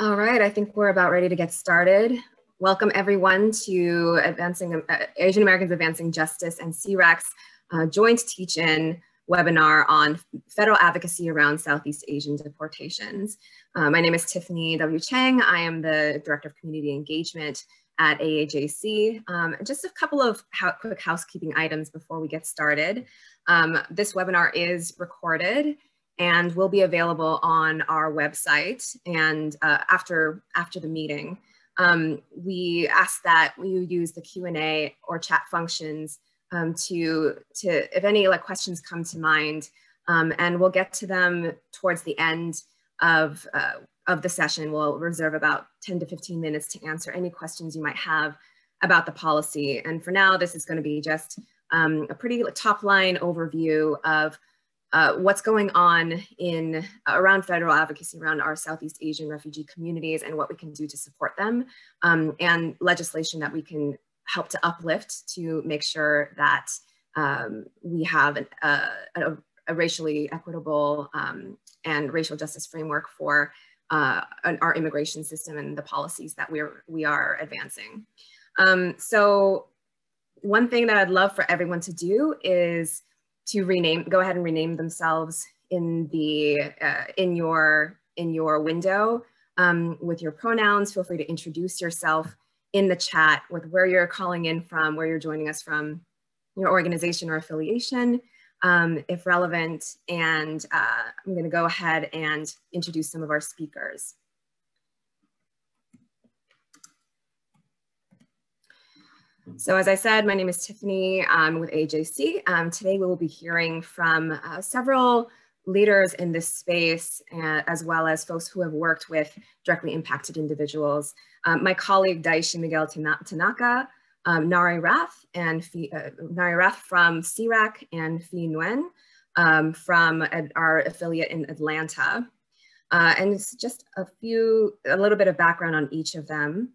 All right, I think we're about ready to get started. Welcome everyone to Asian Americans Advancing Justice and CRAC's joint teach-in webinar on federal advocacy around Southeast Asian deportations. My name is Tiffany W. Chang. I am the Director of Community Engagement at AAJC. Just a couple of quick housekeeping items before we get started. This webinar is recorded and will be available on our website and after the meeting. We ask that you use the Q&A or chat functions to if any questions come to mind, and we'll get to them towards the end of the session. We'll reserve about 10 to 15 minutes to answer any questions you might have about the policy. And for now, this is going to be just a pretty top line overview of what's going on around federal advocacy around our Southeast Asian refugee communities and what we can do to support them, and legislation that we can help to uplift to make sure that we have a racially equitable and racial justice framework for our immigration system and the policies that we are advancing. So one thing that I'd love for everyone to do is to go ahead and rename themselves in your window with your pronouns. Feel free to introduce yourself in the chat with where you're calling in from, where you're joining us from, your organization or affiliation, if relevant. And I'm going to go ahead and introduce some of our speakers. So as I said, my name is Tiffany. I'm with AJC. Today we will be hearing from several leaders in this space, as well as folks who have worked with directly impacted individuals. My colleague Daishi Miguel Tanaka, Nari Rath from CRAC, and Phi Nguyen from our affiliate in Atlanta. And it's just a little bit of background on each of them.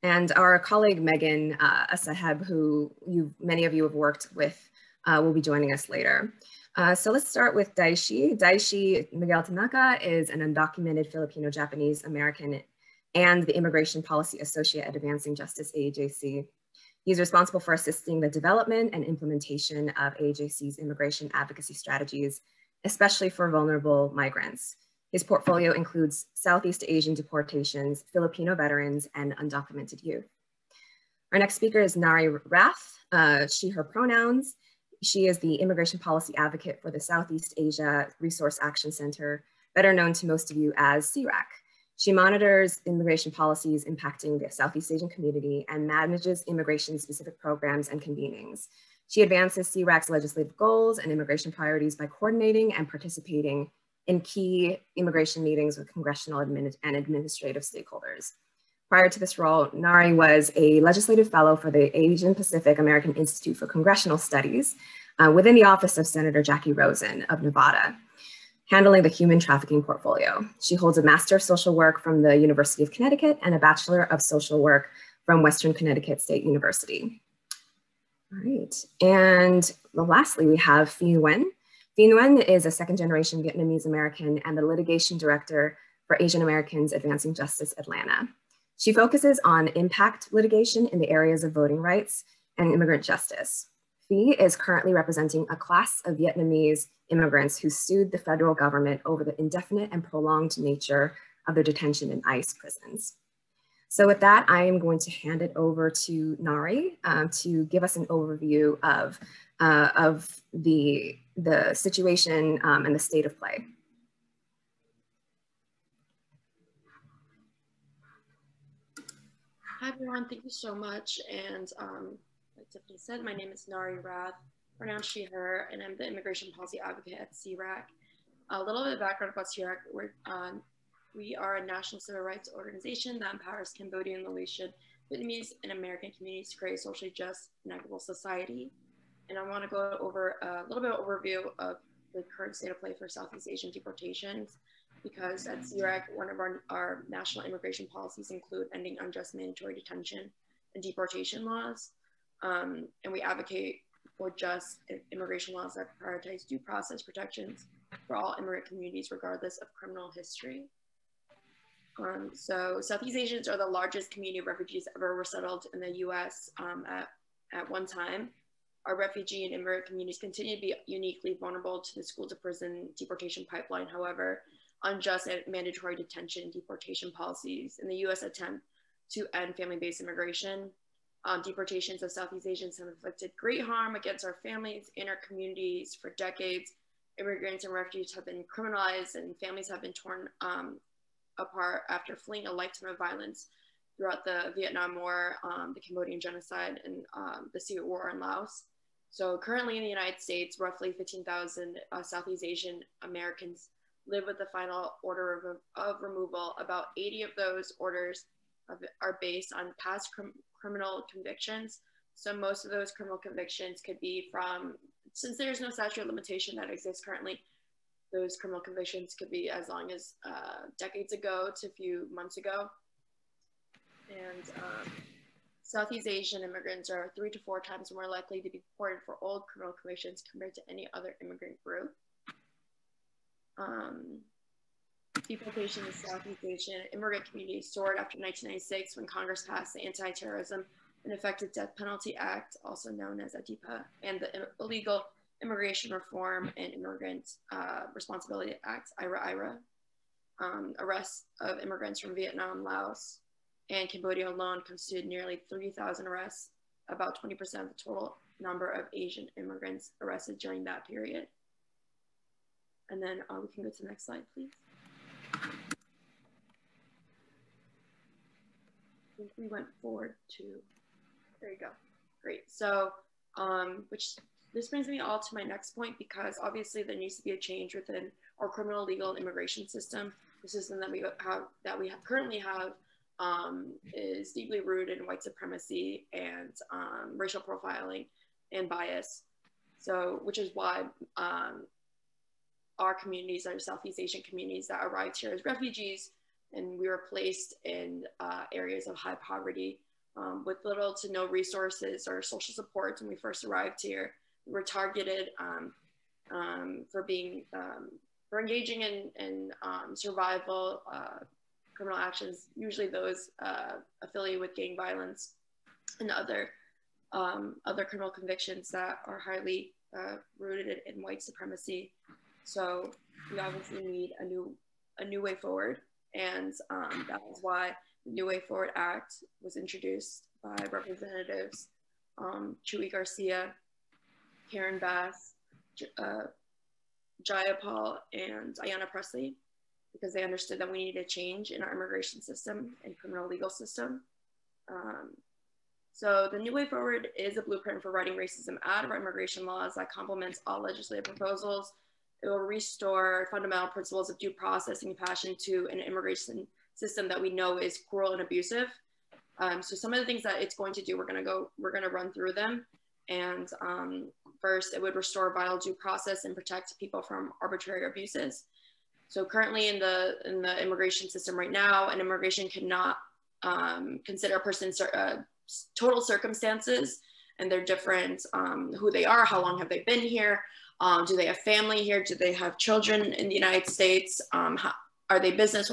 And our colleague Megan Asaheb, who many of you have worked with, will be joining us later. So let's start with Daishi. Daishi Miguel Tanaka is an undocumented Filipino-Japanese American and the Immigration Policy Associate at Advancing Justice AAJC. He's responsible for assisting the development and implementation of AAJC's immigration advocacy strategies, especially for vulnerable migrants. His portfolio includes Southeast Asian deportations, Filipino veterans, and undocumented youth. Our next speaker is Nari Rath, she, her pronouns. She is the immigration policy advocate for the Southeast Asia Resource Action Center, better known to most of you as CRAC. She monitors immigration policies impacting the Southeast Asian community and manages immigration-specific programs and convenings. She advances CRAC's legislative goals and immigration priorities by coordinating and participating in key immigration meetings with congressional and administrative stakeholders. Prior to this role, Nari was a legislative fellow for the Asian Pacific American Institute for Congressional Studies within the office of Senator Jackie Rosen of Nevada, handling the human trafficking portfolio. She holds a Master of Social Work from the University of Connecticut and a Bachelor of Social Work from Western Connecticut State University. All right, and lastly, we have Phi Nguyen. Phi Nguyen is a second-generation Vietnamese American and the litigation director for Asian Americans Advancing Justice Atlanta. She focuses on impact litigation in the areas of voting rights and immigrant justice. Phi is currently representing a class of Vietnamese immigrants who sued the federal government over the indefinite and prolonged nature of their detention in ICE prisons. So with that, I am going to hand it over to Nari to give us an overview of the situation and the state of play. Hi everyone, thank you so much. And like Tiffany said, my name is Nari Rath, pronounced she, her, and I'm the immigration policy advocate at CRAC. A little bit of background about CRAC. We are a national civil rights organization that empowers Cambodian, Malaysian, Vietnamese, and American communities to create a socially just and equitable society. And I want to go over a little bit of overview of the current state of play for Southeast Asian deportations, because at CRAC, one of our national immigration policies include ending unjust mandatory detention and deportation laws. And we advocate for just immigration laws that prioritize due process protections for all immigrant communities, regardless of criminal history. So Southeast Asians are the largest community of refugees ever resettled in the US at one time. Our refugee and immigrant communities continue to be uniquely vulnerable to the school to prison deportation pipeline. However, unjust and mandatory detention and deportation policies in the US attempt to end family-based immigration. Deportations of Southeast Asians have inflicted great harm against our families and our communities for decades. Immigrants and refugees have been criminalized and families have been torn apart after fleeing a lifetime of violence throughout the Vietnam War, the Cambodian genocide, and the Civil War in Laos. So currently in the United States, roughly 15,000 Southeast Asian Americans live with the final order of removal. About 80 of those orders are based on past criminal convictions. So most of those criminal convictions could be from, since there's no statute of limitation that exists currently, those criminal convictions could be as long as decades ago to a few months ago. And Southeast Asian immigrants are 3 to 4 times more likely to be deported for old criminal convictions compared to any other immigrant group. Deportation of Southeast Asian immigrant communities soared after 1996 when Congress passed the Anti-Terrorism and Effective Death Penalty Act, also known as ADEPA, and the Illegal Immigration Reform and Immigrant Responsibility Act, IRA. Arrests of immigrants from Vietnam, Laos, and Cambodia alone constituted nearly 30,000 arrests, about 20% of the total number of Asian immigrants arrested during that period. And then we can go to the next slide, please. I think we went forward to, there you go. Great. So, this brings me all to my next point, because obviously there needs to be a change within our criminal, legal, and immigration system. The system that we currently have is deeply rooted in white supremacy and racial profiling and bias. So, which is why our communities, our Southeast Asian communities that arrived here as refugees, and we were placed in areas of high poverty with little to no resources or social support when we first arrived here. We were targeted for engaging in survival criminal actions, usually those affiliated with gang violence and other criminal convictions that are highly rooted in white supremacy. So we obviously need a new way forward, and that is why the New Way Forward Act was introduced by Representatives Chuy Garcia, Karen Bass, Jayapal, and Ayanna Pressley, because they understood that we needed a change in our immigration system and criminal legal system. So the New Way Forward is a blueprint for writing racism out of our immigration laws that complements all legislative proposals. It will restore fundamental principles of due process and compassion to an immigration system that we know is cruel and abusive. So some of the things that it's going to do, we're gonna run through them. And first, it would restore vital due process and protect people from arbitrary abuses. So currently in the immigration system right now, an immigration cannot consider a person's total circumstances and their different, who they are, how long have they been here, do they have family here, do they have children in the United States, are they business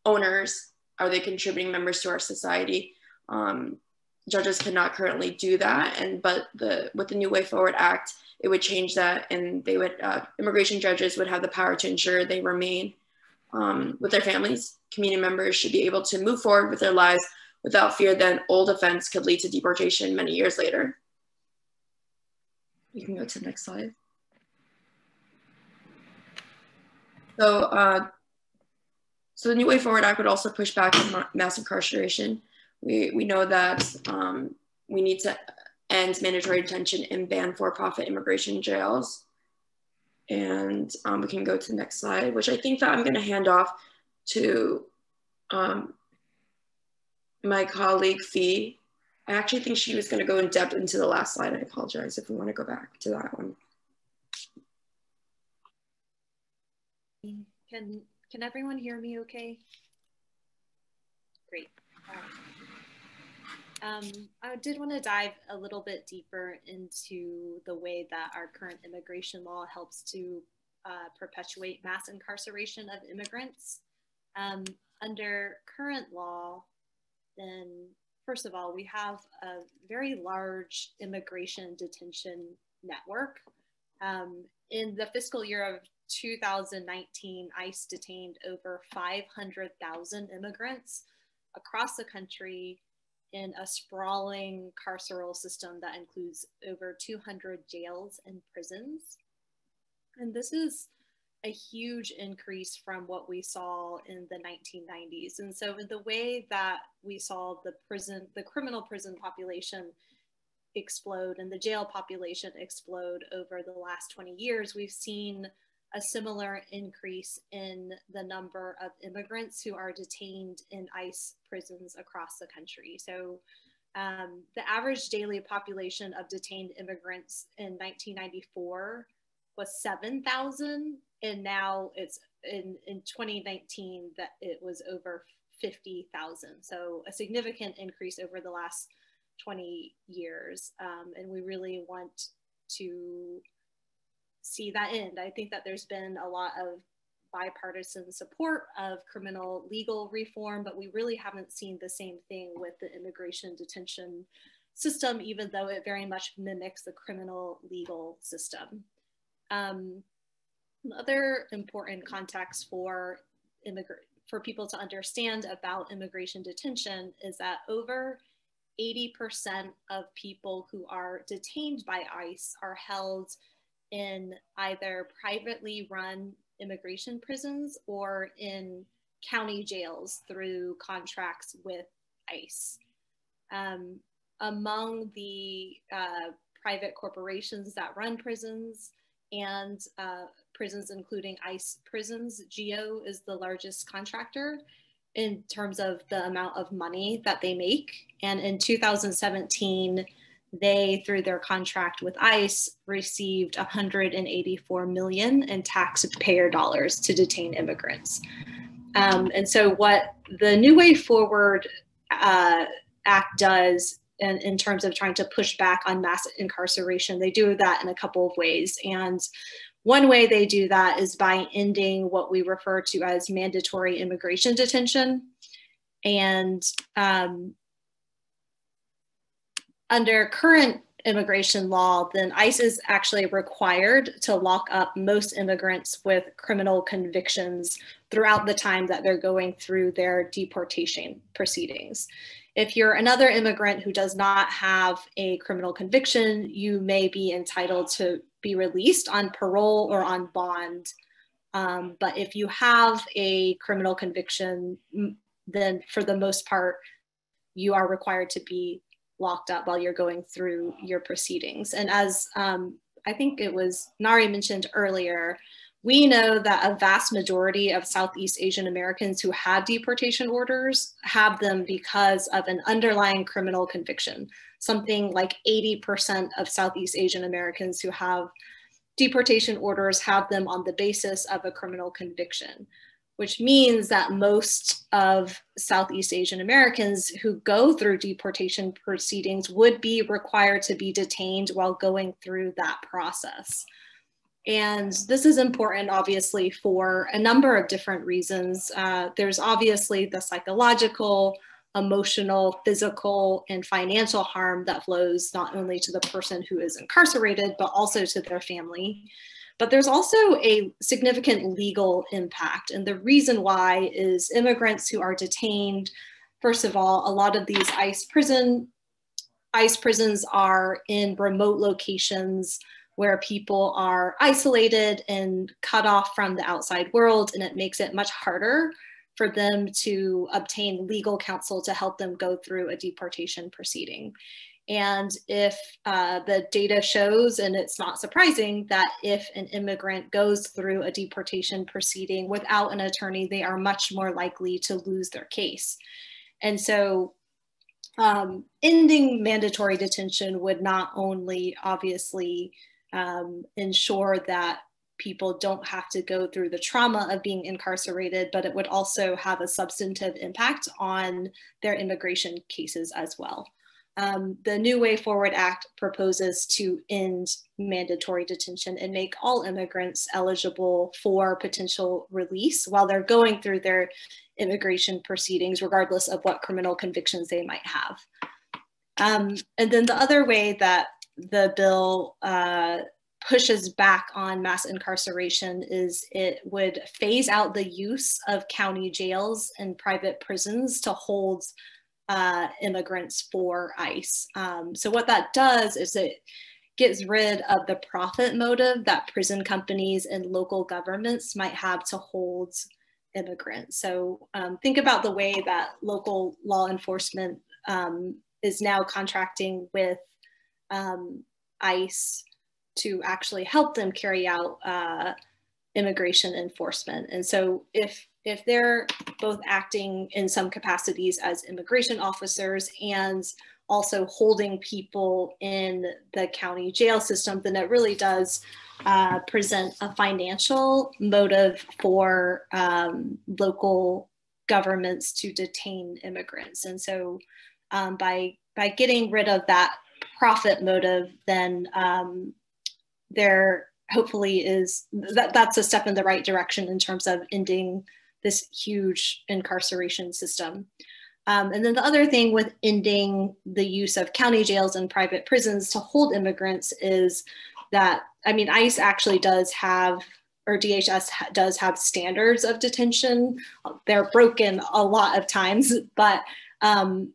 owners, are they contributing members to our society? Judges cannot currently do that, but with the New Way Forward Act, it would change that, and they would immigration judges would have the power to ensure they remain with their families. Community members should be able to move forward with their lives without fear that an old offense could lead to deportation many years later. You can go to the next slide. So, so the New Way Forward Act would also push back on mass incarceration. We know that we need to end mandatory detention and ban for-profit immigration jails. And we can go to the next slide, which I think that I'm going to hand off to my colleague, Fee. I actually think she was going to go in depth into the last slide. I apologize if we want to go back to that one. Can everyone hear me okay? Great. I did want to dive a little bit deeper into the way that our current immigration law helps to perpetuate mass incarceration of immigrants. Under current law, then first of all, we have a very large immigration detention network. In the fiscal year of 2019, ICE detained over 500,000 immigrants across the country in a sprawling carceral system that includes over 200 jails and prisons. And this is a huge increase from what we saw in the 1990s. And so in the way that we saw the criminal prison population explode and the jail population explode over the last 20 years, we've seen a similar increase in the number of immigrants who are detained in ICE prisons across the country. So the average daily population of detained immigrants in 1994 was 7,000, and now it's in 2019 that it was over 50,000. So a significant increase over the last 20 years. And we really want to see that end. I think that there's been a lot of bipartisan support of criminal legal reform, but we really haven't seen the same thing with the immigration detention system, even though it very much mimics the criminal legal system. Other important context for people to understand about immigration detention is that over 80% of people who are detained by ICE are held in either privately run immigration prisons or in county jails through contracts with ICE. Among the private corporations that run prisons and prisons including ICE prisons, GEO is the largest contractor in terms of the amount of money that they make. And in 2017, they, through their contract with ICE, received $184 million in taxpayer dollars to detain immigrants. And so what the New Way Forward Act does in terms of trying to push back on mass incarceration, they do that in a couple of ways. And one way they do that is by ending what we refer to as mandatory immigration detention. And under current immigration law, then ICE is actually required to lock up most immigrants with criminal convictions throughout the time that they're going through their deportation proceedings. If you're another immigrant who does not have a criminal conviction, you may be entitled to be released on parole or on bond. But if you have a criminal conviction, then for the most part, you are required to be locked up while you're going through your proceedings. And as I think it was Nari mentioned earlier, we know that a vast majority of Southeast Asian Americans who have deportation orders have them because of an underlying criminal conviction. Something like 80% of Southeast Asian Americans who have deportation orders have them on the basis of a criminal conviction, which means that most of Southeast Asian Americans who go through deportation proceedings would be required to be detained while going through that process. And this is important, obviously, for a number of different reasons. There's obviously the psychological, emotional, physical, and financial harm that flows not only to the person who is incarcerated, but also to their family. But there's also a significant legal impact. And the reason why is immigrants who are detained, first of all, a lot of these ICE prisons are in remote locations where people are isolated and cut off from the outside world, and it makes it much harder for them to obtain legal counsel to help them go through a deportation proceeding. And if the data shows, and it's not surprising, that if an immigrant goes through a deportation proceeding without an attorney, they are much more likely to lose their case. And so ending mandatory detention would not only obviously ensure that people don't have to go through the trauma of being incarcerated, but it would also have a substantive impact on their immigration cases as well. The New Way Forward Act proposes to end mandatory detention and make all immigrants eligible for potential release while they're going through their immigration proceedings, regardless of what criminal convictions they might have. And then the other way that the bill pushes back on mass incarceration is it would phase out the use of county jails and private prisons to hold immigrants for ICE. So what that does is it gets rid of the profit motive that prison companies and local governments might have to hold immigrants. So think about the way that local law enforcement is now contracting with ICE to actually help them carry out immigration enforcement. And so if they're both acting in some capacities as immigration officers and also holding people in the county jail system, then it really does present a financial motive for local governments to detain immigrants. And so by getting rid of that profit motive, then there hopefully is, that's a step in the right direction in terms of ending this huge incarceration system. And then the other thing with ending the use of county jails and private prisons to hold immigrants is that, I mean, ICE actually does have, or DHS does have standards of detention. They're broken a lot of times, but the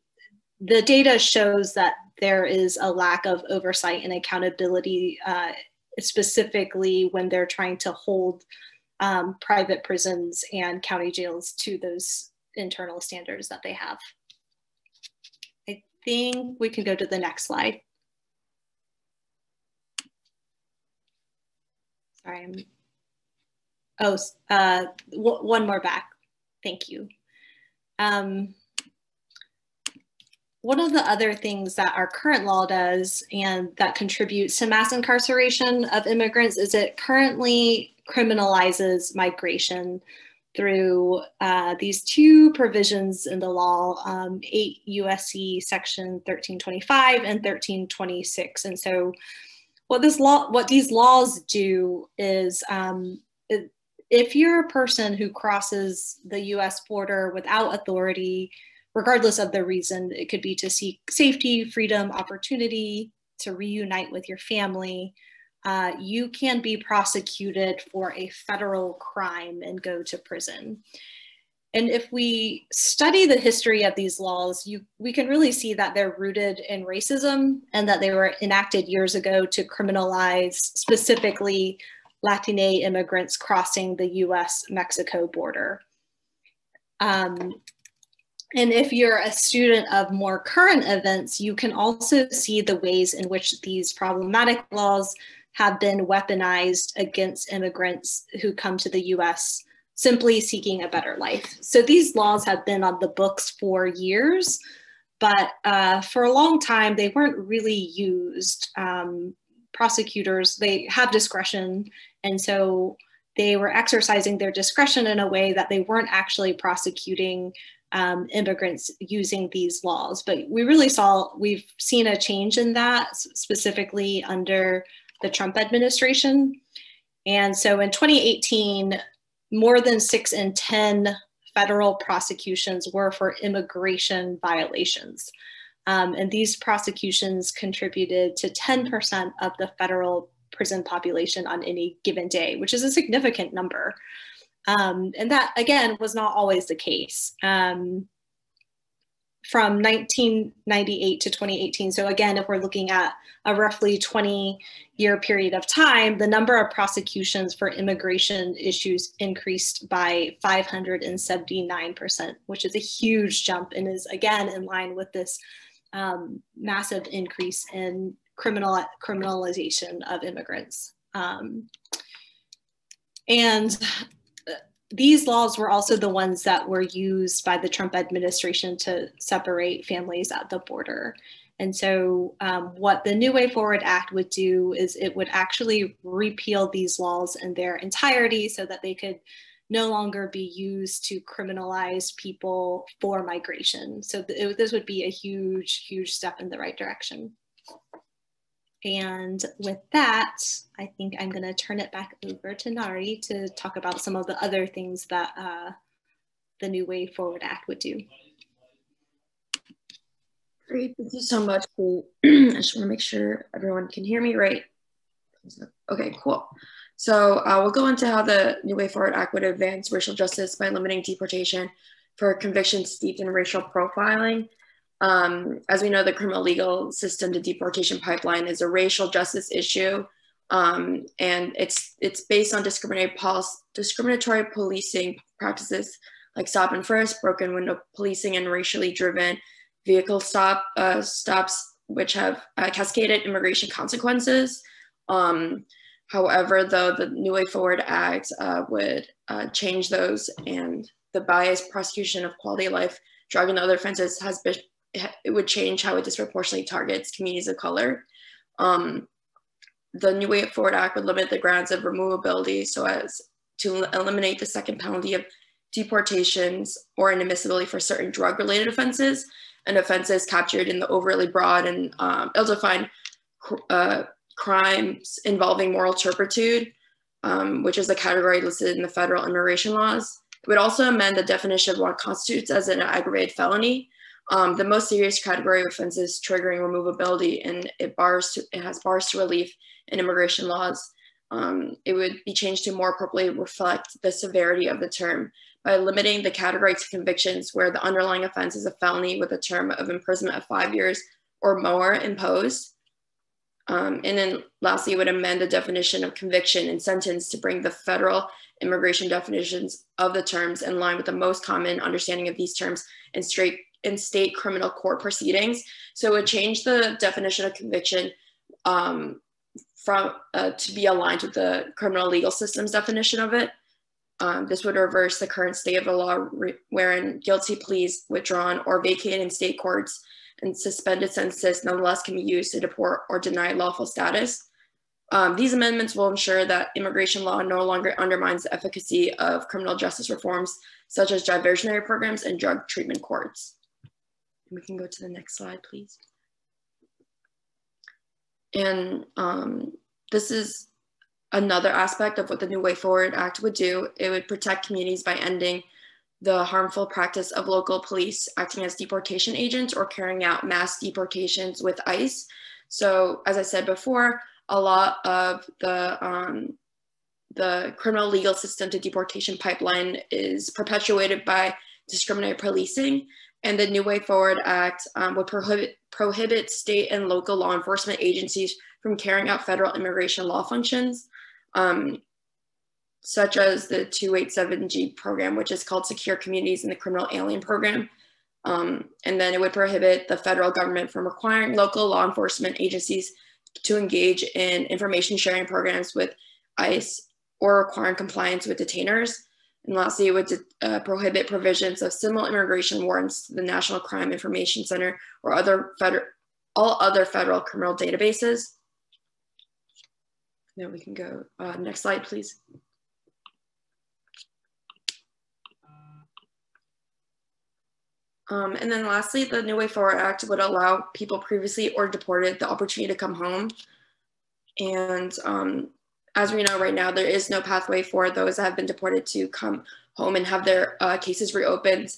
data shows that there is a lack of oversight and accountability, specifically when they're trying to hold private prisons and county jails to those internal standards that they have. I think we can go to the next slide. Sorry, one more back. Thank you. One of the other things that our current law does and that contributes to mass incarceration of immigrants is it currently criminalizes migration through these two provisions in the law, 8 USC section 1325 and 1326. And so what these laws do is if you're a person who crosses the US border without authority, regardless of the reason, it could be to seek safety, freedom, opportunity, to reunite with your family, you can be prosecuted for a federal crime and go to prison. And if we study the history of these laws, we can really see that they're rooted in racism and that they were enacted years ago to criminalize specifically Latina immigrants crossing the US-Mexico border. And if you're a student of more current events, you can also see the ways in which these problematic laws have been weaponized against immigrants who come to the US simply seeking a better life. So these laws have been on the books for years, but for a long time, they weren't really used. Prosecutors, they have discretion, and so they were exercising their discretion in a way that they weren't actually prosecuting immigrants using these laws. But we've seen a change in that, specifically under the Trump administration. And so in 2018, more than 6 in 10 federal prosecutions were for immigration violations. And these prosecutions contributed to 10% of the federal prison population on any given day, which is a significant number. And that, again, was not always the case. From 1998 to 2018, so again, if we're looking at a roughly 20-year period of time, the number of prosecutions for immigration issues increased by 579%, which is a huge jump and is, again, in line with this massive increase in criminalization of immigrants. And these laws were also the ones that were used by the Trump administration to separate families at the border. And so what the New Way Forward Act would do is it would actually repeal these laws in their entirety so that they could no longer be used to criminalize people for migration. So this would be a huge, huge step in the right direction. And with that, I think I'm going to turn it back over to Nari to talk about some of the other things that the New Way Forward Act would do. Great, thank you so much. I just want to make sure everyone can hear me right. Okay, cool. So we'll go into how the New Way Forward Act would advance racial justice by limiting deportation for convictions steeped in racial profiling. As we know, the criminal legal system to deportation pipeline is a racial justice issue, and it's based on discriminatory policing practices like stop and frisk, broken window policing, and racially driven vehicle stops, which have cascaded immigration consequences. However, though, the New Way Forward Act would change those, and the biased prosecution of quality of life, drug and other offenses it would change how it disproportionately targets communities of color. The New Way Forward Act would limit the grounds of removability so as to eliminate the second penalty of deportations or inadmissibility for certain drug-related offenses and offenses captured in the overly broad and ill-defined crimes involving moral turpitude, which is a category listed in the federal immigration laws. It would also amend the definition of what constitutes as an aggravated felony, the most serious category of offenses triggering removability, and it has bars to relief in immigration laws. It would be changed to more appropriately reflect the severity of the term by limiting the category to convictions where the underlying offense is a felony with a term of imprisonment of 5 years or more imposed. And then lastly, it would amend the definition of conviction and sentence to bring the federal immigration definitions of the terms in line with the most common understanding of these terms in state criminal court proceedings. So it would change the definition of conviction to be aligned with the criminal legal system's definition of it. This would reverse the current state of the law wherein guilty pleas withdrawn or vacated in state courts and suspended sentences nonetheless can be used to deport or deny lawful status. These amendments will ensure that immigration law no longer undermines the efficacy of criminal justice reforms such as diversionary programs and drug treatment courts. We can go to the next slide, please. And this is another aspect of what the New Way Forward Act would do. It would protect communities by ending the harmful practice of local police acting as deportation agents or carrying out mass deportations with ICE. So as I said before, a lot of the criminal legal system to deportation pipeline is perpetuated by discriminatory policing, and the New Way Forward Act would prohibit state and local law enforcement agencies from carrying out federal immigration law functions, such as the 287G program, which is called Secure Communities in the Criminal Alien Program. And then it would prohibit the federal government from requiring local law enforcement agencies to engage in information sharing programs with ICE or requiring compliance with detainers. And lastly, it would prohibit provisions of civil immigration warrants to the National Crime Information Center or all other federal criminal databases. Now we can go, next slide, please. And then lastly, the New Way Forward Act would allow people previously or deported the opportunity to come home. And as we know right now, there is no pathway for those that have been deported to come home and have their cases reopened.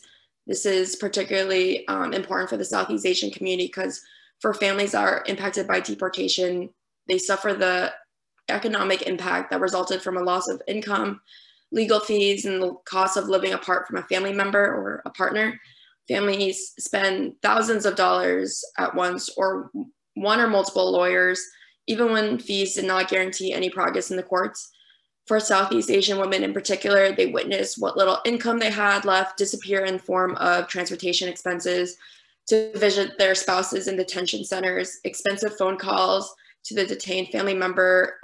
This is particularly important for the Southeast Asian community because for families that are impacted by deportation, they suffer the economic impact that resulted from a loss of income, legal fees, and the cost of living apart from a family member or a partner. Families spend thousands of dollars at once or one or multiple lawyers, even when fees did not guarantee any progress in the courts. For Southeast Asian women in particular, they witnessed what little income they had left disappear in form of transportation expenses to visit their spouses in detention centers, expensive phone calls to the detained family member,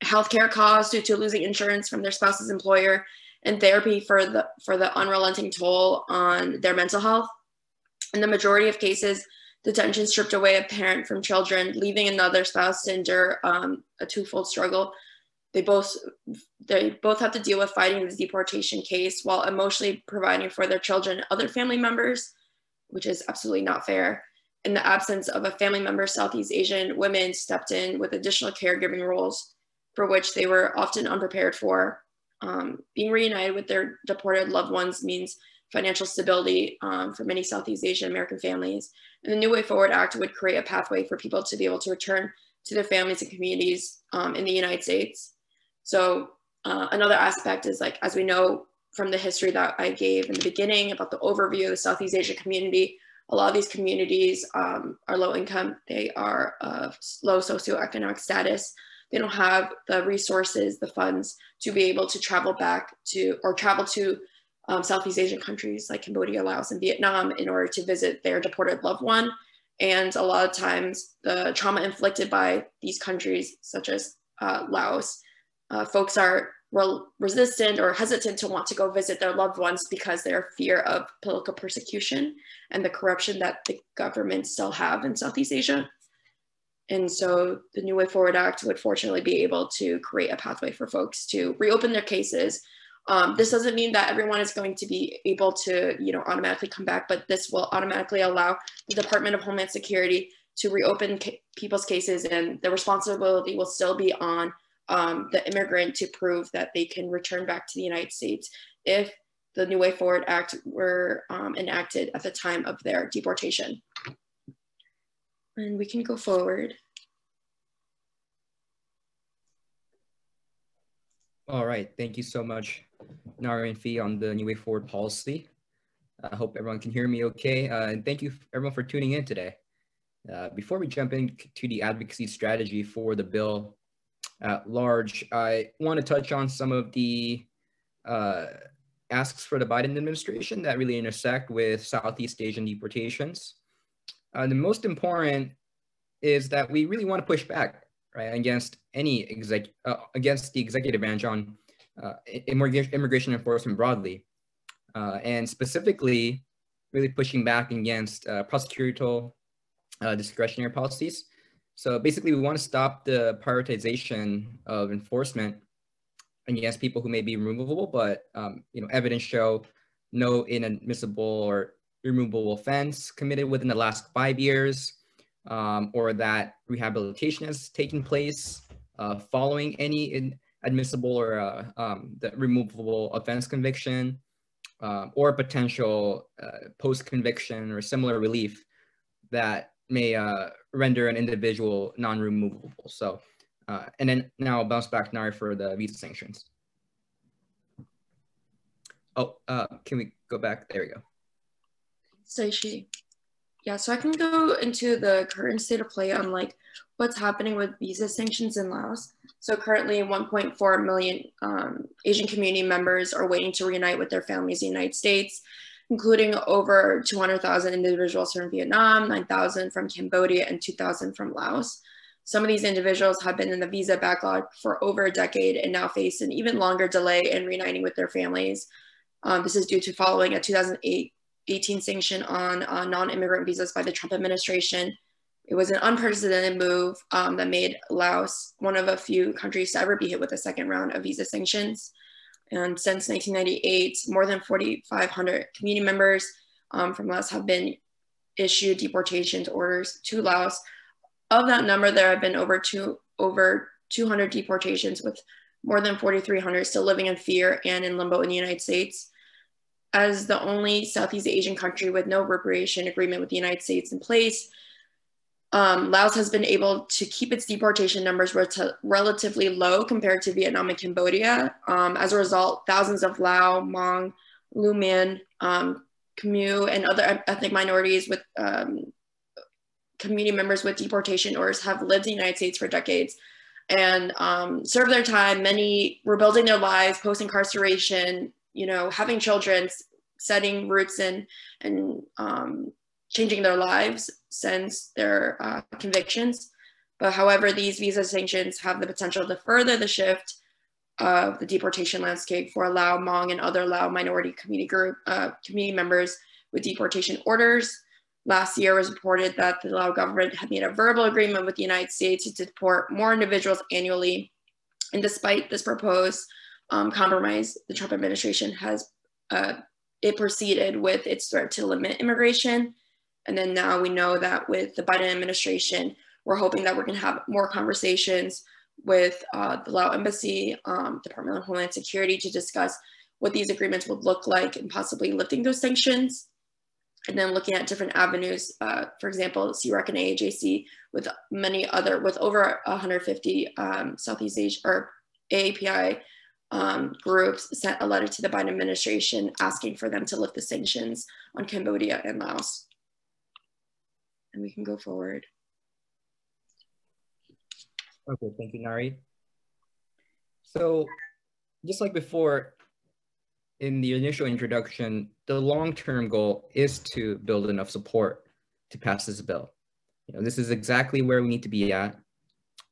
healthcare costs due to losing insurance from their spouse's employer, and therapy for the unrelenting toll on their mental health. In the majority of cases, detention stripped away a parent from children, leaving another spouse to endure a twofold struggle. they both have to deal with fighting the deportation case while emotionally providing for their children and other family members, which is absolutely not fair. In the absence of a family member, Southeast Asian women stepped in with additional caregiving roles for which they were often unprepared for. Being reunited with their deported loved ones means financial stability for many Southeast Asian American families. And the New Way Forward Act would create a pathway for people to be able to return to their families and communities in the United States. So another aspect is, like, as we know from the history that I gave in the beginning about the overview of the Southeast Asian community, a lot of these communities are low income. They are of low socioeconomic status. They don't have the resources, the funds to be able to travel back to, or travel to Southeast Asian countries like Cambodia, Laos, and Vietnam in order to visit their deported loved one. And a lot of times the trauma inflicted by these countries, such as Laos, folks are resistant or hesitant to want to go visit their loved ones because their fear of political persecution and the corruption that the government still have in Southeast Asia. And so the New Way Forward Act would fortunately be able to create a pathway for folks to reopen their cases. This doesn't mean that everyone is going to be able to, automatically come back, but this will automatically allow the Department of Homeland Security to reopen people's cases, and the responsibility will still be on the immigrant to prove that they can return back to the United States if the New Way Forward Act were enacted at the time of their deportation. And we can go forward. All right, thank you so much, Nari and Fee, on the New Way Forward policy. I hope everyone can hear me okay. And thank you everyone for tuning in today. Before we jump into the advocacy strategy for the bill at large, I want to touch on some of the asks for the Biden administration that really intersect with Southeast Asian deportations. The most important is that we really want to push back, right, against against the executive branch on immigration enforcement broadly, and specifically really pushing back against prosecutorial discretionary policies. So basically, we want to stop the prioritization of enforcement against people who may be removable, but evidence show no inadmissible or removable offense committed within the last 5 years, or that rehabilitation has taken place following any admissible or the removable offense conviction, or potential post-conviction or similar relief that may render an individual non-removable. So, and then now I'll bounce back to Nari for the visa sanctions. Oh, can we go back? There we go. Saishi. Yeah, so I can go into the current state of play on what's happening with visa sanctions in Laos. So currently 1.4 million Asian community members are waiting to reunite with their families in the United States, including over 200,000 individuals from Vietnam, 9,000 from Cambodia, and 2,000 from Laos. Some of these individuals have been in the visa backlog for over a decade and now face an even longer delay in reuniting with their families. This is due to following a 2018 sanction on non-immigrant visas by the Trump administration. It was an unprecedented move that made Laos one of a few countries to ever be hit with a second round of visa sanctions. And since 1998, more than 4,500 community members from Laos have been issued deportation orders to Laos. Of that number, there have been over 200 deportations, with more than 4,300 still living in fear and in limbo in the United States. As the only Southeast Asian country with no repatriation agreement with the United States in place, Laos has been able to keep its deportation numbers relatively low compared to Vietnam and Cambodia. As a result, thousands of Lao, Hmong, Luman, Khmer, and other ethnic minorities with community members with deportation orders have lived in the United States for decades and served their time. Many were building their lives post-incarceration, having children, setting roots and changing their lives since their convictions. But however, these visa sanctions have the potential to further the shift of the deportation landscape for Lao, Hmong, and other Lao minority community members with deportation orders. Last year, it was reported that the Lao government had made a verbal agreement with the United States to deport more individuals annually And despite this proposed compromise, the Trump administration has it proceeded with its threat to limit immigration. And then now we know that with the Biden administration, we're hoping that we're going to have more conversations with the Laos Embassy, Department of Homeland Security, to discuss what these agreements would look like and possibly lifting those sanctions. And then looking at different avenues, for example, CREC and AAJC, with over 150 Southeast Asia or AAPI groups sent a letter to the Biden administration asking for them to lift the sanctions on Cambodia and Laos. And we can go forward. Okay, thank you, Nari. So just like before, in the initial introduction, the long-term goal is to build enough support to pass this bill. This is exactly where we need to be at,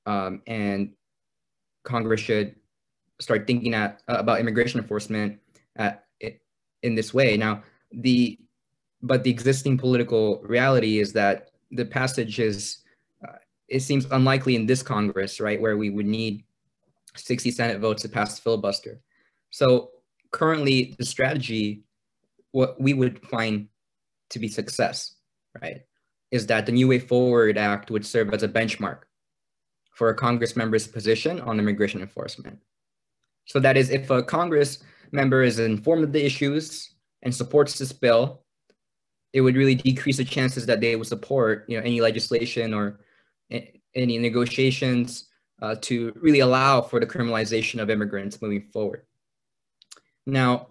and Congress should start thinking about immigration enforcement in this way. Now, but the existing political reality is that the passage is, it seems unlikely in this Congress, right, where we would need 60 Senate votes to pass the filibuster. So currently, the strategy, what we would find to be success, right, is that the New Way Forward Act would serve as a benchmark for a Congress member's position on immigration enforcement. So that is, if a Congress member is informed of the issues and supports this bill, it would really decrease the chances that they would support, any legislation or any negotiations to really allow for the criminalization of immigrants moving forward. Now,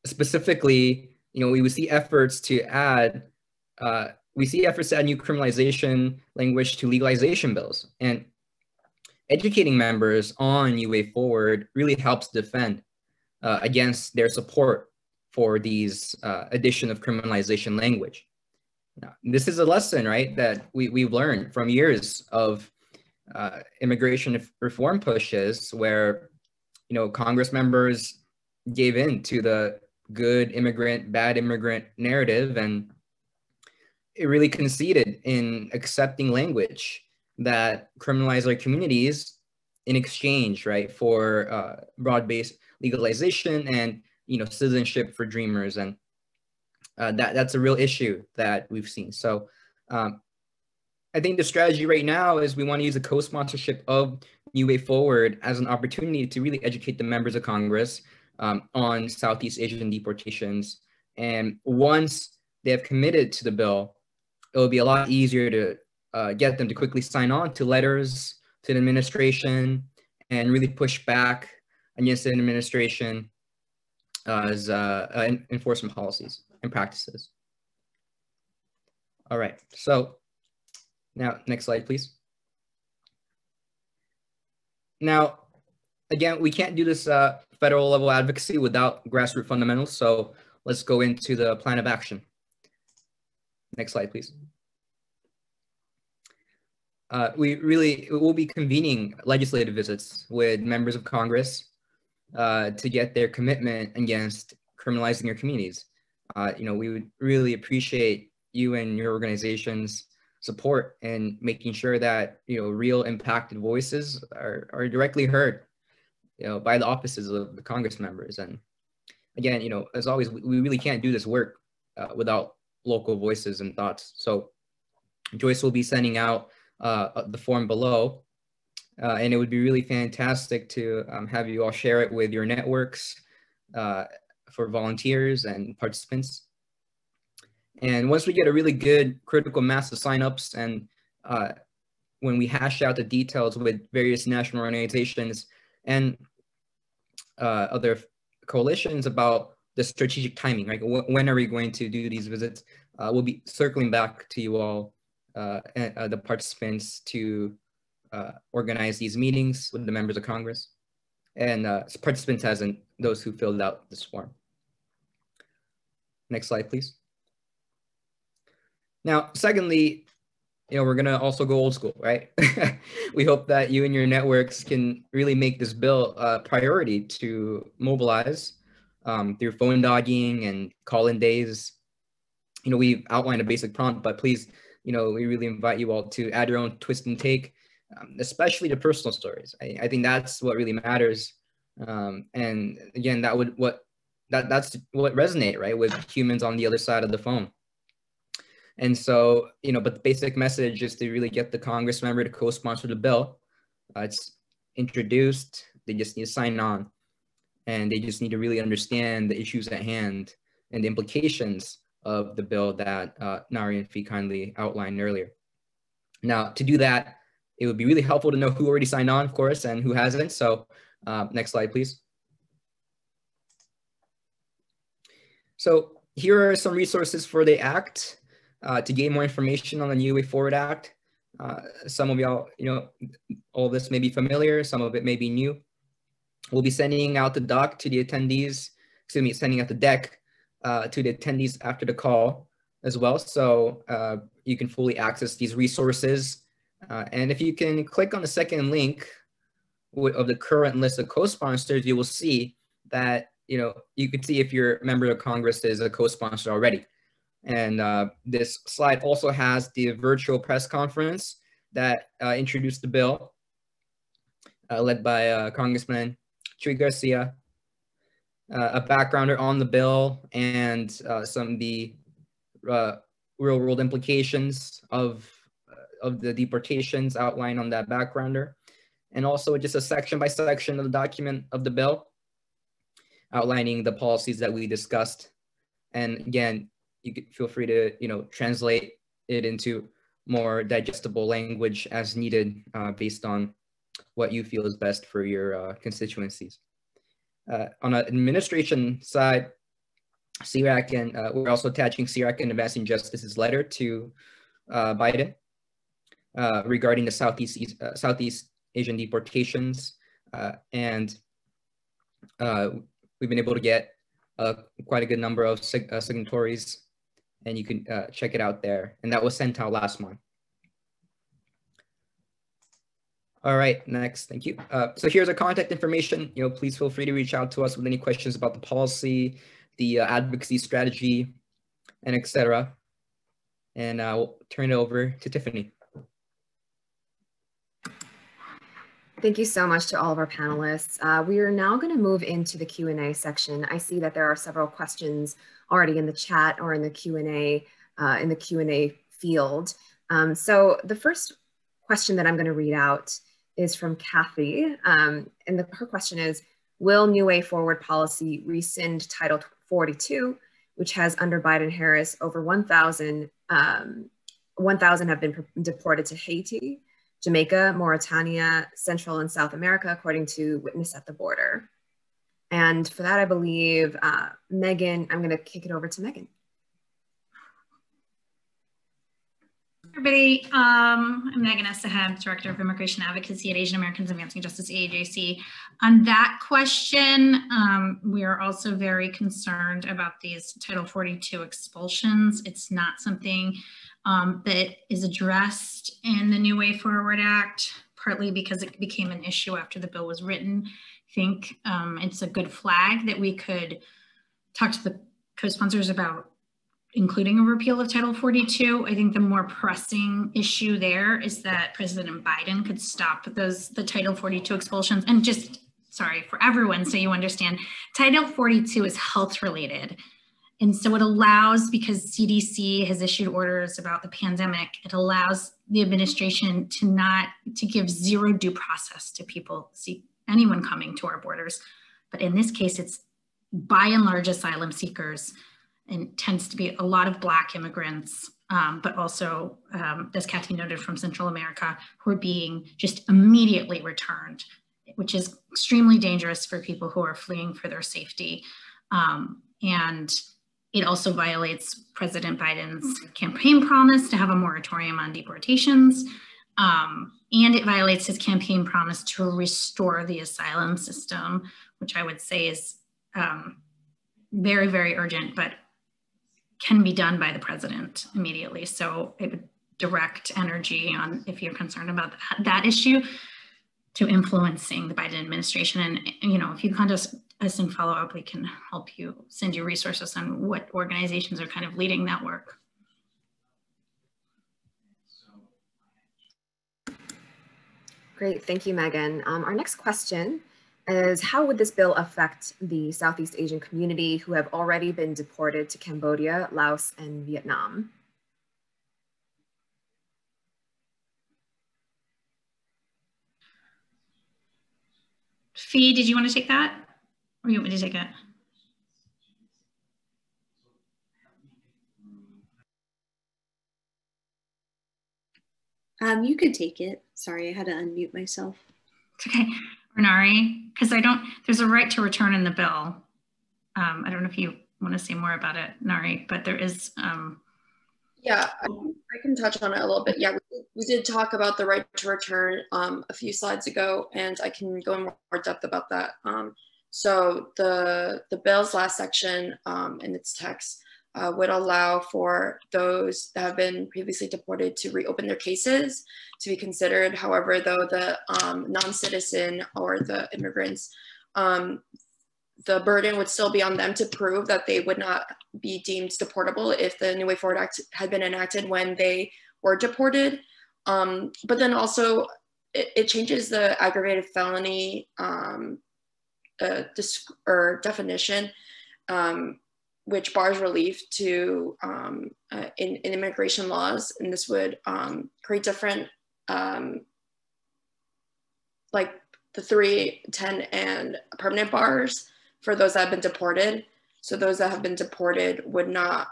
specifically, we would see efforts to add, new criminalization language to legalization bills, and educating members on New Way Forward really helps defend against their support for these addition of criminalization language. Now, this is a lesson, right, that we've learned from years of immigration reform pushes where, Congress members gave in to the good immigrant, bad immigrant narrative, and it really conceded in accepting language that criminalize our communities in exchange, right, for broad-based legalization and, citizenship for dreamers. And that's a real issue that we've seen. So I think the strategy right now is we want to use the co-sponsorship of New Way Forward as an opportunity to really educate the members of Congress on Southeast Asian deportations. And once they have committed to the bill, it will be a lot easier to get them to quickly sign on to letters to the administration and really push back against the administration as enforcement policies and practices. All right, so now next slide, please. Now, again, we can't do this federal level advocacy without grassroots fundamentals, so let's go into the plan of action. Next slide, please. We will be convening legislative visits with members of Congress to get their commitment against criminalizing your communities. We would really appreciate you and your organization's support in making sure that real impacted voices are directly heard by the offices of the Congress members. And again, as always, we really can't do this work without local voices and thoughts. So Joyce will be sending out the form below, and it would be really fantastic to have you all share it with your networks for volunteers and participants. And once we get a really good critical mass of signups, and when we hash out the details with various national organizations and other coalitions about the strategic timing, right? When are we going to do these visits? We'll be circling back to you all, the participants, to organize these meetings with the members of Congress, and participants as in those who filled out this form. Next slide, please. Now, secondly, we're gonna also go old school, right? We hope that you and your networks can really make this bill a priority to mobilize through phone dogging and call-in days. We've outlined a basic prompt, but please, we really invite you all to add your own twist and take especially the personal stories. I think that's what really matters. And again, that's what resonate, right, with humans on the other side of the phone. And so, but the basic message is to really get the Congress member to co-sponsor the bill. It's introduced, they just need to sign on, and they just need to really understand the issues at hand and the implications of the bill that Nari and Fee kindly outlined earlier. Now, to do that, it would be really helpful to know who already signed on, of course, and who hasn't. So next slide, please. So here are some resources for the Act to gain more information on the New Way Forward Act. Some of y'all, all of this may be familiar, some of it may be new. We'll be sending out the doc to the attendees, sending out the deck to the attendees after the call as well. So you can fully access these resources. And if you can click on the second link of the current list of co-sponsors, you will see that, you can see if your member of Congress is a co-sponsor already. And this slide also has the virtual press conference that introduced the bill, led by Congressman Chuy Garcia, a backgrounder on the bill, and some of the real-world implications of the deportations outlined on that backgrounder, and also just a section by section of the document of the bill, outlining the policies that we discussed. And again, you could feel free to translate it into more digestible language as needed, based on what you feel is best for your constituencies. On an administration side, CRAC and we're also attaching CRAC and Advancing Justice's letter to Biden regarding the Southeast Asian deportations, and we've been able to get quite a good number of signatories, and you can check it out there. And that was sent out last month. All right, next, thank you. So here's our contact information. Please feel free to reach out to us with any questions about the policy, the advocacy strategy, and etc. And I'll turn it over to Tiffany. Thank you so much to all of our panelists. We are now going to move into the Q&A section. I see that there are several questions already in the chat or in the Q&A field. So the first question that I'm going to read out is from Kathy, and her question is, will New Way Forward policy rescind Title 42, which has under Biden-Harris over 1,000 have been deported to Haiti, Jamaica, Mauritania, Central and South America, according to Witness at the Border. And for that, I believe, Megan, I'm going to kick it over to Megan. Everybody, I'm Megan Esahab, Director of Immigration Advocacy at Asian Americans Advancing Justice, AAJC. On that question, we are also very concerned about these Title 42 expulsions. It's not something that is addressed in the New Way Forward Act, partly because it became an issue after the bill was written. I think it's a good flag that we could talk to the co-sponsors about including a repeal of Title 42. I think the more pressing issue there is that President Biden could stop the Title 42 expulsions. And just, sorry, for everyone, so you understand, Title 42 is health related. And so it allows, because CDC has issued orders about the pandemic, it allows the administration to give zero due process to people, anyone coming to our borders. But in this case, it's by and large asylum seekers, and tends to be a lot of Black immigrants, but also, as Kathy noted, from Central America, who are being just immediately returned, which is extremely dangerous for people who are fleeing for their safety. And it also violates President Biden's campaign promise to have a moratorium on deportations. And it violates his campaign promise to restore the asylum system, which I would say is very, very urgent, but can be done by the president immediately. So it would direct energy on, if you're concerned about that issue, to influencing the Biden administration. And if you contact us and follow up, we can help you, send you resources on what organizations are kind of leading that work. Great, thank you, Megan. Our next question is, how would this bill affect the Southeast Asian community who have already been deported to Cambodia, Laos, and Vietnam? Fee, did you want to take that? Or you want me to take it? You could take it. Sorry, I had to unmute myself. It's okay. Or Nari, because there's a right to return in the bill. I don't know if you want to say more about it, Nari, but there is. Yeah, I can touch on it a little bit. Yeah, we did talk about the right to return a few slides ago, and I can go in more depth about that. So the bill's last section in its text would allow for those that have been previously deported to reopen their cases to be considered. However, though the non-citizen or the immigrants, the burden would still be on them to prove that they would not be deemed deportable if the New Way Forward Act had been enacted when they were deported. But then also it changes the aggravated felony definition, which bars relief to in immigration laws. And this would create different, like the 3, 10, and permanent bars for those that have been deported. So those that have been deported would not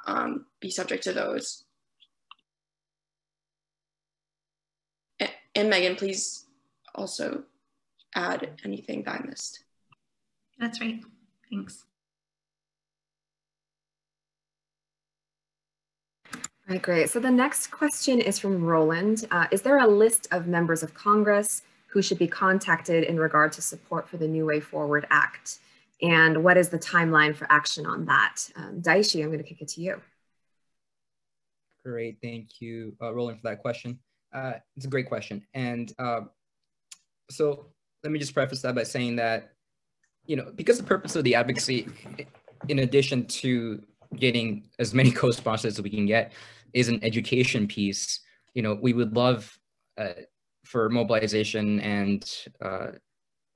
be subject to those. And Megan, please also add anything that I missed. That's right, thanks. All right, great. So the next question is from Roland. Is there a list of members of Congress who should be contacted in regard to support for the New Way Forward Act? And what is the timeline for action on that? Daishi, I'm going to kick it to you. Great, thank you, Roland, for that question. It's a great question. And so let me just preface that by saying that, because the purpose of the advocacy, in addition to getting as many co-sponsors as we can get, is an education piece. We would love for mobilization and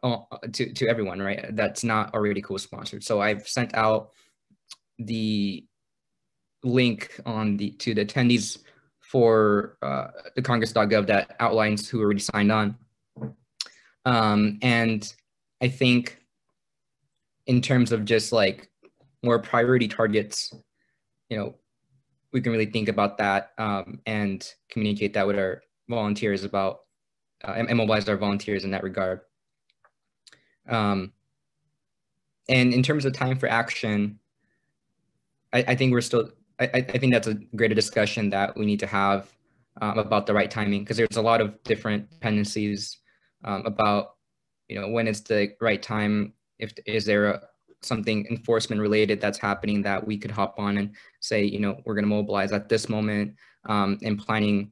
to everyone, right, that's not already co-sponsored. So I've sent out the link to the attendees for the congress.gov that outlines who already signed on. And I think in terms of just like more priority targets, we can really think about that and communicate that with our volunteers about and mobilize our volunteers in that regard. And in terms of time for action, I think I think that's a greater discussion that we need to have about the right timing, because there's a lot of different dependencies about, when it's the right time. Is there something enforcement related that's happening that we could hop on and say, we're going to mobilize at this moment, and planning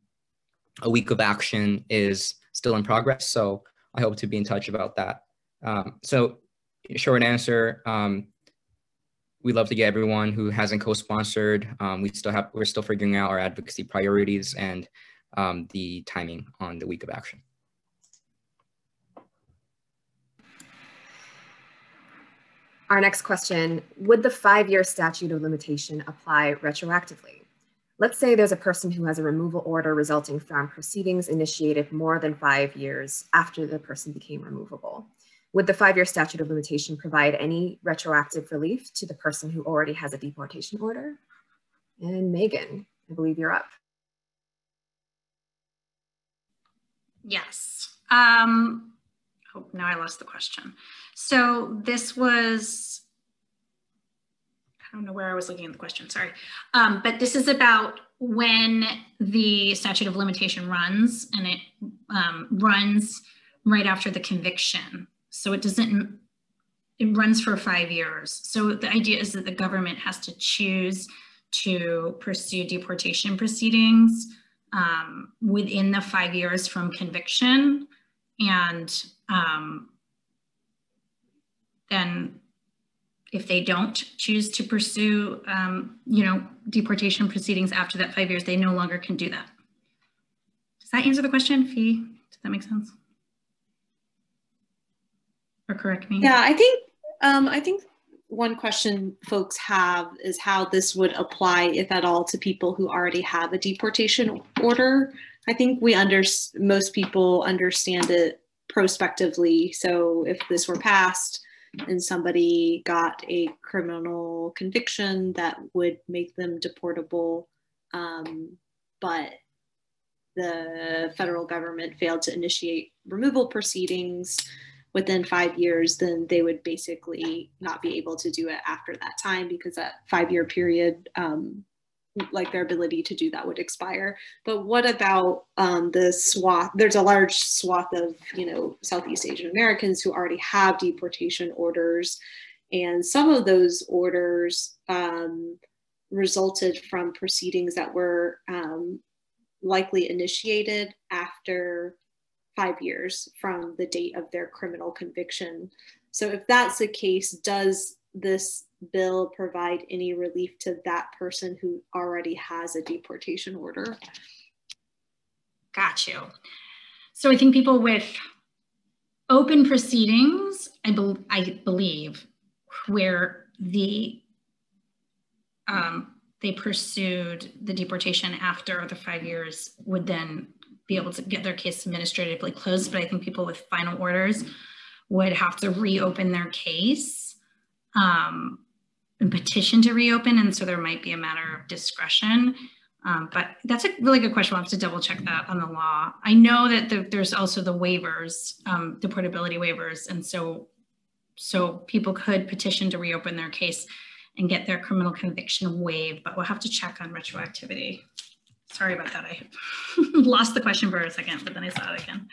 a week of action is still in progress. So I hope to be in touch about that. So short answer, we'd love to get everyone who hasn't co-sponsored. We're still figuring out our advocacy priorities and the timing on the week of action. Our next question, would the 5-year statute of limitation apply retroactively? Let's say there's a person who has a removal order resulting from proceedings initiated more than 5 years after the person became removable. Would the 5-year statute of limitation provide any retroactive relief to the person who already has a deportation order? And Megan, I believe you're up. Yes. Oh, now I lost the question. So this was, I don't know where I was looking at the question, sorry. But this is about when the statute of limitation runs, and it runs right after the conviction. So it runs for 5 years. So the idea is that the government has to choose to pursue deportation proceedings within the 5 years from conviction. And then if they don't choose to pursue, deportation proceedings after that 5 years, they no longer can do that. Does that answer the question, Fee? Does that make sense? or correct me. Yeah, I think one question folks have is how this would apply, if at all, to people who already have a deportation order. I think most people understand it prospectively. So if this were passed and somebody got a criminal conviction, that would make them deportable, but the federal government failed to initiate removal proceedings within 5 years, then they would basically not be able to do it after that time, because that 5-year period, like their ability to do that would expire. But what about the swath? There's a large swath of, Southeast Asian Americans who already have deportation orders. And some of those orders resulted from proceedings that were likely initiated after 5 years from the date of their criminal conviction. So if that's the case, does this bill provide any relief to that person who already has a deportation order? Got you. So I think people with open proceedings, I believe, where they pursued the deportation after the 5 years would then be able to get their case administratively closed. But I think people with final orders would have to reopen their case and petition to reopen. And so there might be a matter of discretion. But that's a really good question. We'll have to double check that on the law. I know that there's also the waivers, deportability waivers. And so people could petition to reopen their case and get their criminal conviction waived, but we'll have to check on retroactivity. Sorry about that. I lost the question for a second, but then I saw it again.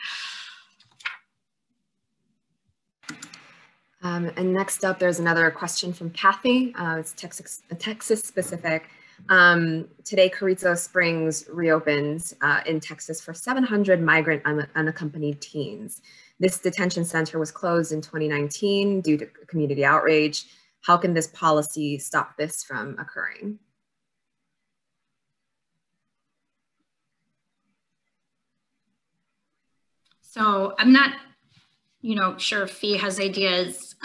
And next up, there's another question from Kathy. It's Texas specific. Today, Carrizo Springs reopens in Texas for 700 migrant unaccompanied teens. This detention center was closed in 2019 due to community outrage. How can this policy stop this from occurring? So I'm not, sure if Fee has ideas.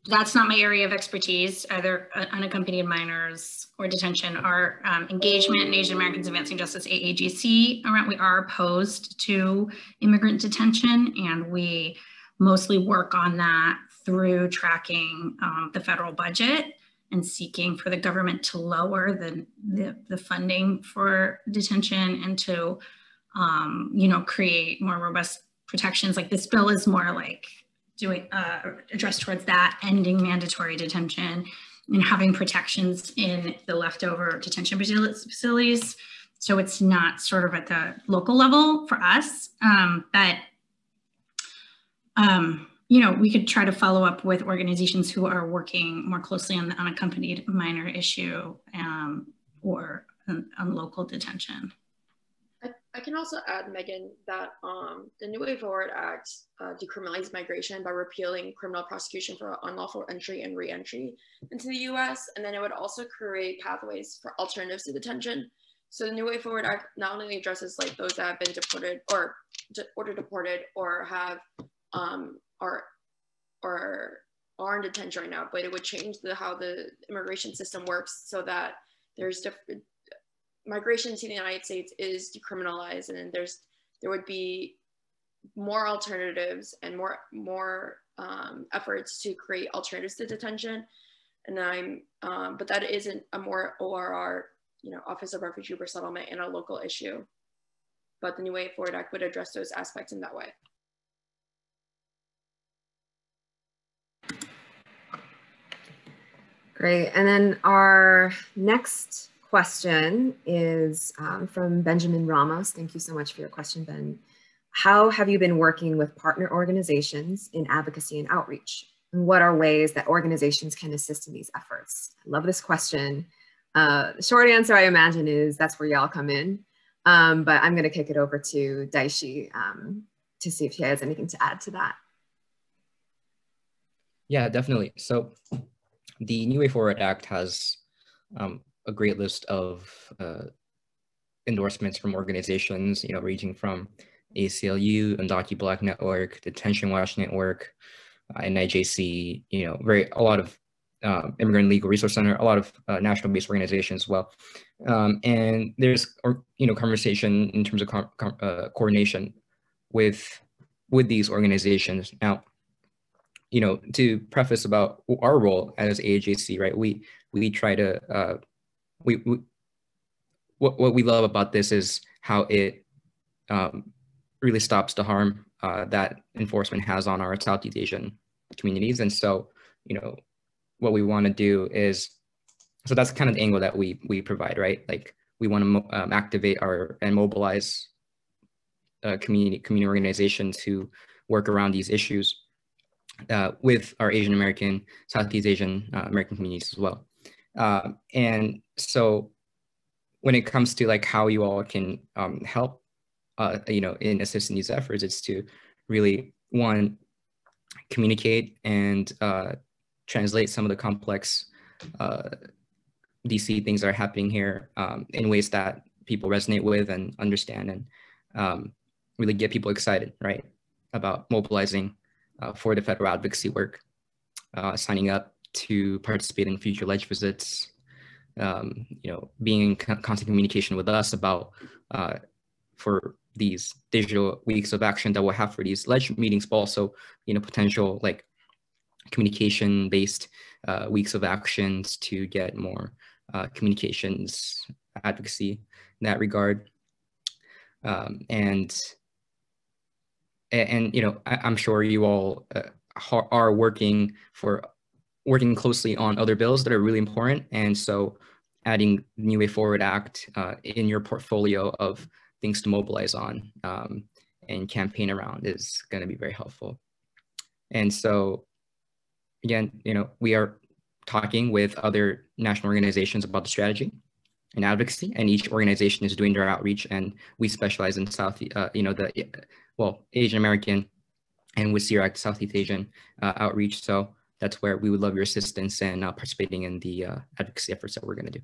That's not my area of expertise, either unaccompanied minors or detention. Our engagement in Asian Americans Advancing Justice, AAGC, we are opposed to immigrant detention, and we mostly work on that through tracking the federal budget and seeking for the government to lower the funding for detention and to create more robust protections. Like this bill is more like doing addressed towards that, ending mandatory detention and having protections in the leftover detention facilities. So it's not sort of at the local level for us, but we could try to follow up with organizations who are working more closely on the unaccompanied minor issue or on local detention. I can also add, Megan, that the New Way Forward Act decriminalized migration by repealing criminal prosecution for unlawful entry and re-entry into the US. And then it would also create pathways for alternatives to detention. So the New Way Forward Act not only addresses like those that have been deported or deported or have or are in detention right now, but it would change how the immigration system works so that there's different migration to the United States is decriminalized, and then there would be more alternatives and more efforts to create alternatives to detention. And but that isn't a more ORR, Office of Refugee Resettlement and a local issue. But the New Way Forward Act would address those aspects in that way. Great. And then our next question is from Benjamin Ramos. Thank you so much for your question, Ben. How have you been working with partner organizations in advocacy and outreach? And what are ways that organizations can assist in these efforts? I love this question. The short answer, I imagine, is that's where y'all come in. But I'm going to kick it over to Daishi to see if she has anything to add to that. Yeah, definitely. So the New Way Forward Act has a great list of endorsements from organizations, ranging from ACLU, Undocu Black Network, Detention Watch Network, NIJC, a lot of Immigrant Legal Resource Center, a lot of national-based organizations as well. And there's, conversation in terms of coordination with these organizations. Now, to preface about our role as AAJC, right? We try to, what we love about this is how it really stops the harm that enforcement has on our Southeast Asian communities. And so, what we want to do is, so that's kind of the angle that we provide, right? Like, we want to activate and mobilize community organizations who work around these issues with our Asian American, Southeast Asian American communities as well. And so when it comes to like how you all can help, in assisting these efforts, it's to really, one, communicate and translate some of the complex DC things that are happening here in ways that people resonate with and understand, and really get people excited, right, about mobilizing for the federal advocacy work, signing up to participate in future ledge visits, being in constant communication with us about for these digital weeks of action that we'll have for these ledge meetings, but also, potential like communication-based weeks of actions to get more communications advocacy in that regard. And I'm sure you all are working closely on other bills that are really important. And so adding New Way Forward Act in your portfolio of things to mobilize on and campaign around is going to be very helpful. And so again, we are talking with other national organizations about the strategy and advocacy, and each organization is doing their outreach, and we specialize in Asian American and with CIRAC, Southeast Asian outreach. So that's where we would love your assistance in participating in the advocacy efforts that we're going to do.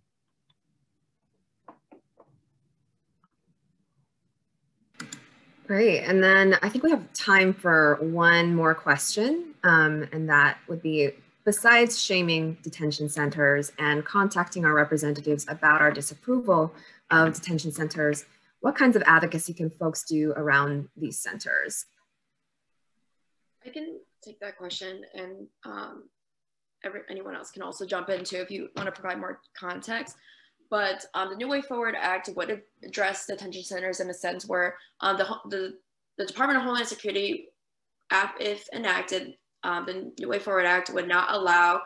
Great. And then I think we have time for one more question, and that would be, besides shaming detention centers and contacting our representatives about our disapproval of detention centers, what kinds of advocacy can folks do around these centers? I can take that question, and anyone else can also jump in too if you want to provide more context. But the New Way Forward Act would address detention centers in a sense where the Department of Homeland Security, if enacted, the New Way Forward Act would not allow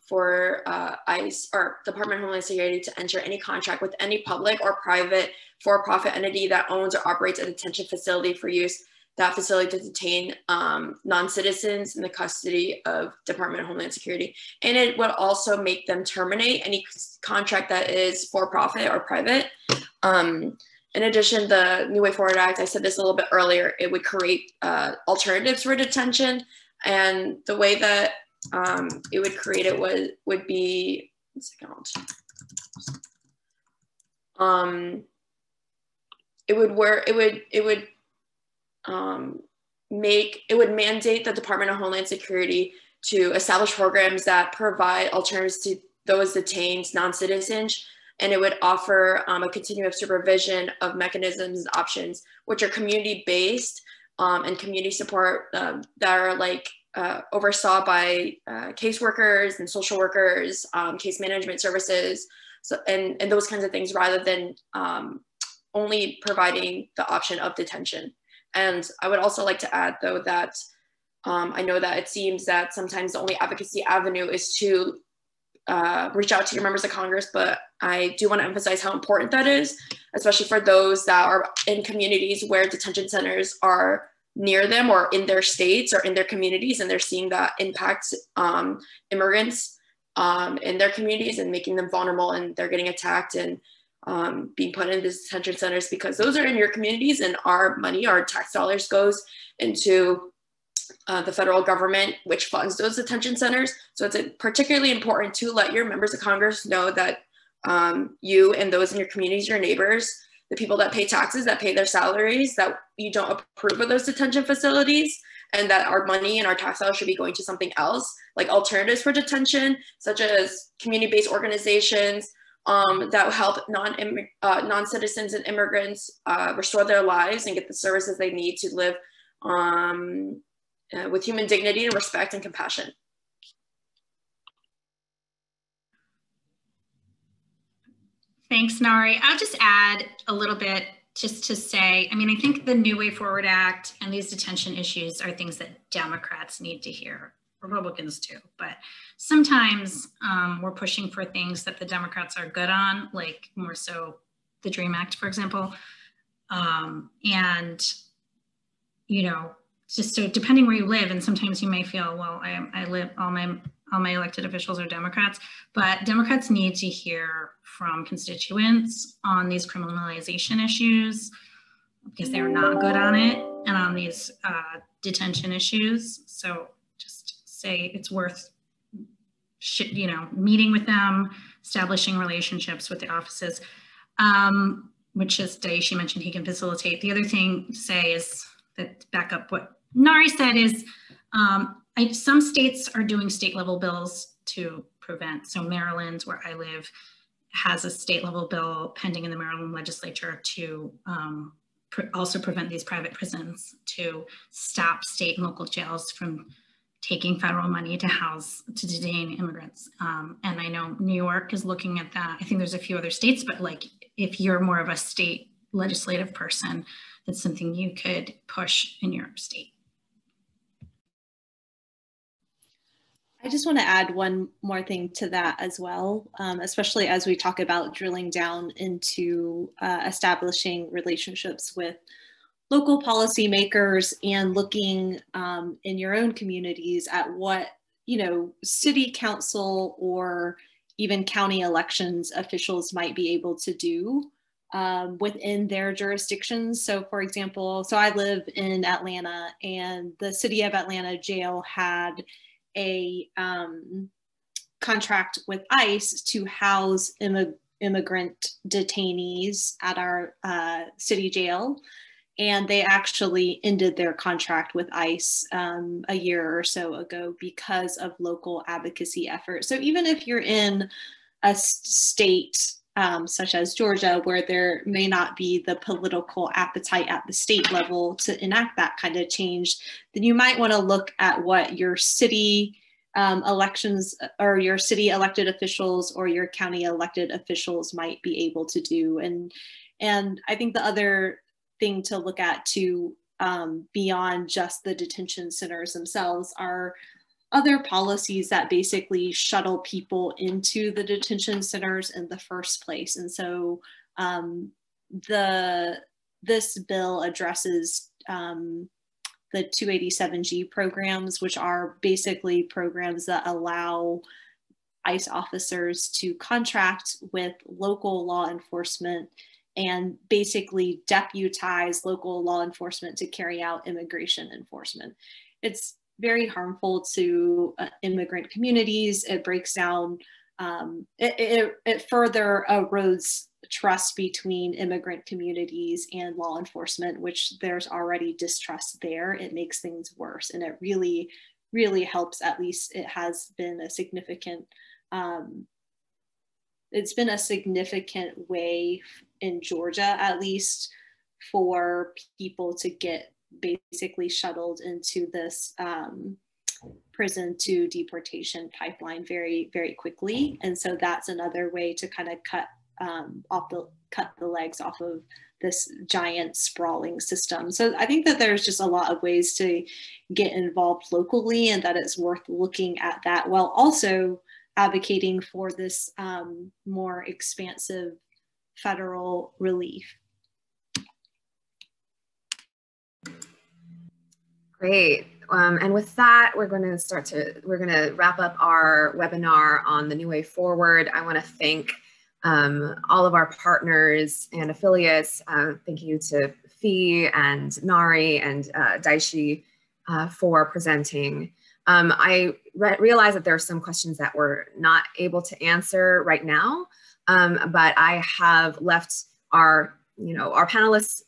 for ICE or Department of Homeland Security to enter any contract with any public or private for-profit entity that owns or operates a detention facility for use that facility to detain non-citizens in the custody of Department of Homeland Security. And it would also make them terminate any contract that is for-profit or private. In addition, the New Way Forward Act, I said this a little bit earlier, it would create alternatives for detention. And the way that it would create it would be, it would mandate the Department of Homeland Security to establish programs that provide alternatives to those detained non-citizens, and it would offer a continuum of supervision of mechanisms and options, which are community-based and community support that are like oversaw by caseworkers and social workers, case management services, so and those kinds of things, rather than only providing the option of detention. And I would also like to add, though, that I know that it seems that sometimes the only advocacy avenue is to reach out to your members of Congress, but I do want to emphasize how important that is, especially for those that are in communities where detention centers are near them or in their states or in their communities, and they're seeing that impacts immigrants in their communities and making them vulnerable, and they're getting attacked and being put in these detention centers because those are in your communities, and our money, our tax dollars goes into the federal government, which funds those detention centers. So it's particularly important to let your members of Congress know that you and those in your communities, your neighbors, the people that pay taxes, that pay their salaries, that you don't approve of those detention facilities, and that our money and our tax dollars should be going to something else, like alternatives for detention, such as community-based organizations that help non-citizens and immigrants restore their lives and get the services they need to live with human dignity and respect and compassion. Thanks, Nari. I'll just add a little bit just to say, I mean, I think the New Way Forward Act and these detention issues are things that Democrats need to hear, Republicans too, but sometimes we're pushing for things that the Democrats are good on, like more so the DREAM Act, for example. And, you know, just so depending where you live, and sometimes you may feel, well, I live, all my elected officials are Democrats, but Democrats need to hear from constituents on these criminalization issues because they're not good on it, and on these detention issues. So just say it's worth, you know, meeting with them, establishing relationships with the offices, which as Daishi mentioned, he can facilitate. The other thing to say is that, back up what Nari said, is some states are doing state level bills to prevent. So Maryland, where I live, has a state level bill pending in the Maryland legislature to also prevent these private prisons, to stop state and local jails from taking federal money to detain immigrants. And I know New York is looking at that. I think there's a few other states, but like if you're more of a state legislative person, that's something you could push in your state. I just want to add one more thing to that as well, especially as we talk about drilling down into establishing relationships with local policymakers and looking in your own communities at what, you know, city council or even county elections officials might be able to do within their jurisdictions. So for example, so I live in Atlanta, and the City of Atlanta jail had a contract with ICE to house immigrant detainees at our city jail. And they actually ended their contract with ICE a year or so ago because of local advocacy efforts. So even if you're in a state such as Georgia, where there may not be the political appetite at the state level to enact that kind of change, then you might want to look at what your city elections or your city elected officials or your county elected officials might be able to do. And I think the other thing to look at too, beyond just the detention centers themselves, are other policies that basically shuttle people into the detention centers in the first place. And so this bill addresses the 287G programs, which are basically programs that allow ICE officers to contract with local law enforcement and basically deputize local law enforcement to carry out immigration enforcement. It's very harmful to immigrant communities. It breaks down, it further erodes trust between immigrant communities and law enforcement, which there's already distrust there. It makes things worse, and it really, really helps. At least it has been a significant, it's been a significant way in Georgia, at least, for people to get basically shuttled into this prison to deportation pipeline very, very quickly. And so that's another way to kind of cut the legs off of this giant sprawling system. So I think that there's just a lot of ways to get involved locally, and that it's worth looking at that while also advocating for this more expansive federal relief. Great. And with that, we're going to wrap up our webinar on the New Way Forward. I want to thank all of our partners and affiliates. Thank you to Fee and Nari and Daishi for presenting. I realize that there are some questions that we're not able to answer right now, but I have left our our panelists'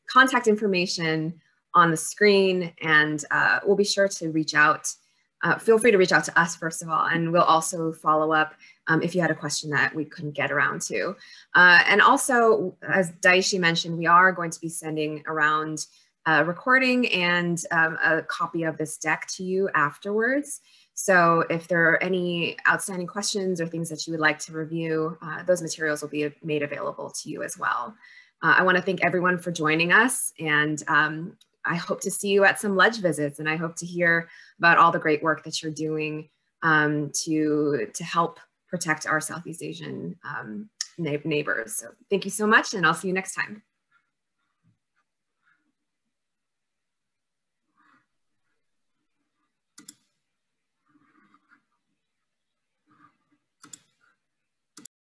contact information on the screen, and we'll be sure to reach out. Feel free to reach out to us, first of all, and we'll also follow up if you had a question that we couldn't get around to. And also, as Daishi mentioned, we are going to be sending around a recording and a copy of this deck to you afterwards. So if there are any outstanding questions or things that you would like to review, those materials will be made available to you as well. I want to thank everyone for joining us, and I hope to see you at some ledge visits, and I hope to hear about all the great work that you're doing to help protect our Southeast Asian neighbors. So thank you so much, and I'll see you next time.